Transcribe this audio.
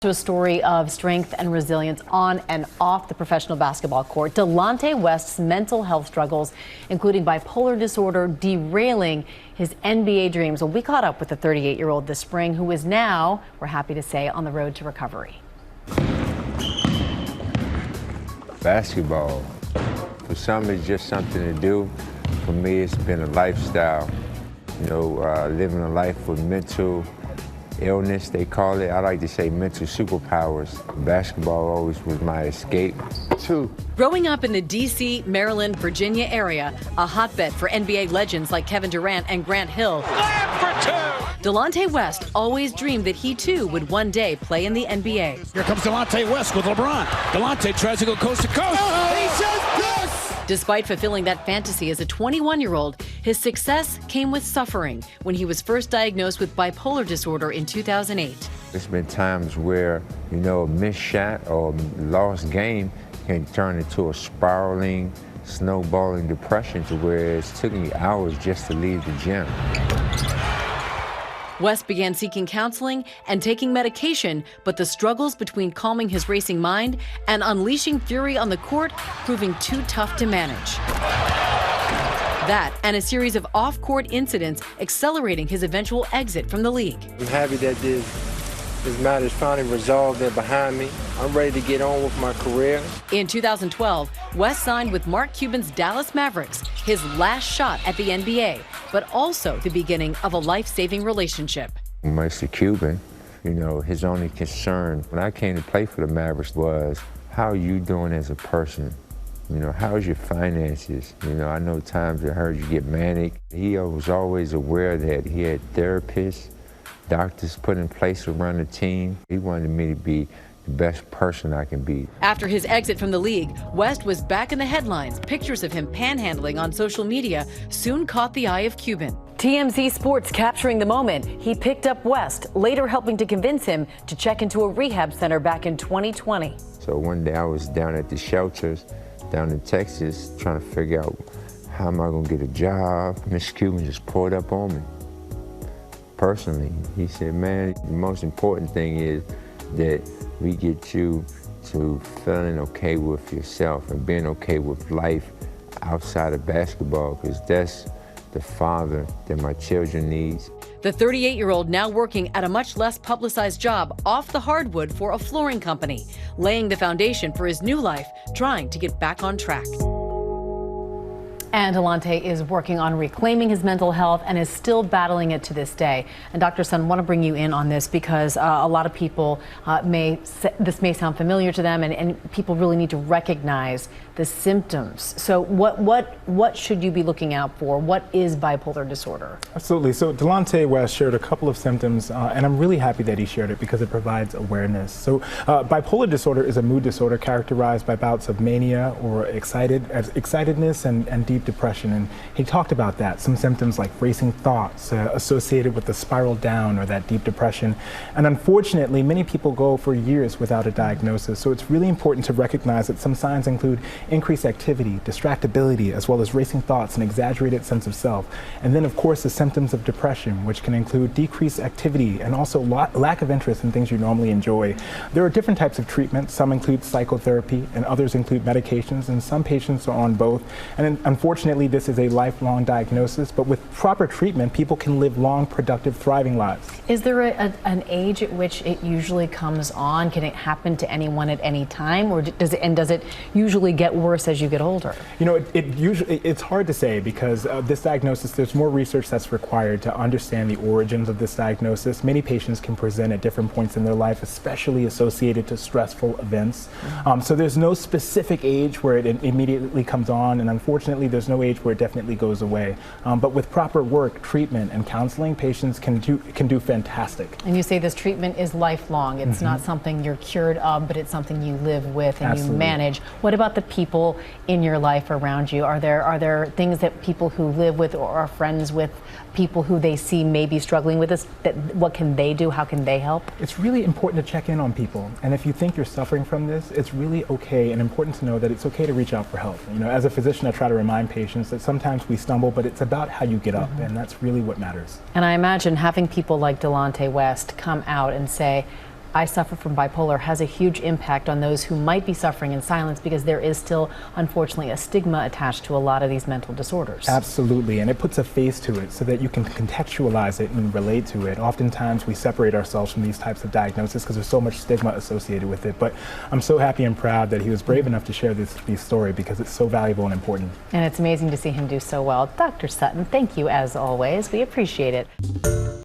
To a story of strength and resilience on and off the professional basketball court. Delonte West's mental health struggles, including bipolar disorder, derailing his NBA dreams. Well, we caught up with the 38-year-old this spring, who is now, we're happy to say, on the road to recovery. Basketball, for some it's just something to do. For me, it's been a lifestyle. You know, living a life with mental illness, they call it. I like to say mental superpowers. Basketball always was my escape. Growing up in the D.C., Maryland, Virginia area, a hotbed for NBA legends like Kevin Durant and Grant Hill, Delonte West always dreamed that he too would one day play in the NBA. Here comes Delonte West with LeBron. Delonte tries to go coast to coast. He says yes! Despite fulfilling that fantasy as a 21-year-old, his success came with suffering when he was first diagnosed with bipolar disorder in 2008. There's been times where, you know, a missed shot or a lost game can turn into a spiraling, snowballing depression to where it took me hours just to leave the gym. West began seeking counseling and taking medication, but the struggles between calming his racing mind and unleashing fury on the court proving too tough to manage. That and a series of off-court incidents accelerating his eventual exit from the league. I'm happy that this matter is finally resolved and behind me. I'm ready to get on with my career. In 2012, West signed with Mark Cuban's Dallas Mavericks, his last shot at the NBA, but also the beginning of a life-saving relationship. Mr. Cuban, you know, his only concern when I came to play for the Mavericks was, how are you doing as a person? You know, how's your finances? You know, I know times I heard you get manic. He was always aware that he had therapists, doctors put in place around the team. He wanted me to be the best person I can be. After his exit from the league, West was back in the headlines. Pictures of him panhandling on social media soon caught the eye of Cuban. TMZ Sports capturing the moment. He picked up West, later helping to convince him to check into a rehab center back in 2020. So one day I was down at the shelters down in Texas trying to figure out how am I going to get a job. Mr. Cuban just pulled up on me. Personally, he said, man, the most important thing is that we get you to feeling okay with yourself and being okay with life outside of basketball, because that's the father that my children needs. The 38-year-old now working at a much less publicized job off the hardwood for a flooring company, laying the foundation for his new life, trying to get back on track. And Delonte is working on reclaiming his mental health and is still battling it to this day. And Dr. Sun, I want to bring you in on this because a lot of people this may sound familiar to them, and people really need to recognize the symptoms. So what should you be looking out for? What is bipolar disorder? Absolutely. So Delonte West shared a couple of symptoms, and I'm really happy that he shared it because it provides awareness. So bipolar disorder is a mood disorder characterized by bouts of mania or excitedness and deep depression. And he talked about that, some symptoms like racing thoughts associated with the spiral down or that deep depression. And unfortunately, many people go for years without a diagnosis. So it's really important to recognize that some signs include increased activity, distractibility, as well as racing thoughts and exaggerated sense of self. And then, of course, the symptoms of depression, which can include decreased activity and also lack of interest in things you normally enjoy. There are different types of treatments. Some include psychotherapy and others include medications, and some patients are on both. And unfortunately, this is a lifelong diagnosis, but with proper treatment, people can live long, productive, thriving lives. Is there an age at which it usually comes on? Can it happen to anyone at any time, or does it usually get worse as you get older? You know, it's hard to say because this diagnosis, there's more research that's required to understand the origins of this diagnosis. Many patients can present at different points in their life, especially associated to stressful events. So there's no specific age where it immediately comes on, and unfortunately there's no age where it definitely goes away. But with proper work, treatment, and counseling, patients can do fantastic. And you say this treatment is lifelong. It's not something you're cured of, but it's something you live with and you manage. What about the people in your life around you? Are there things that people who live with or are friends with people who they see may be struggling with this, what can they do? How can they help? It's really important to check in on people. And if you think you're suffering from this, it's really okay and important to know that it's okay to reach out for help. You know, as a physician, I try to remind patients that sometimes we stumble, but it's about how you get up, and that's really what matters. And I imagine having people like Delonte West come out and say, I suffer from bipolar has a huge impact on those who might be suffering in silence, because there is still, unfortunately, a stigma attached to a lot of these mental disorders. Absolutely, and it puts a face to it so that you can contextualize it and relate to it. Oftentimes we separate ourselves from these types of diagnoses because there's so much stigma associated with it, but I'm so happy and proud that he was brave enough to share this story because it's so valuable and important. And it's amazing to see him do so well. Dr. Sutton, thank you as always. We appreciate it.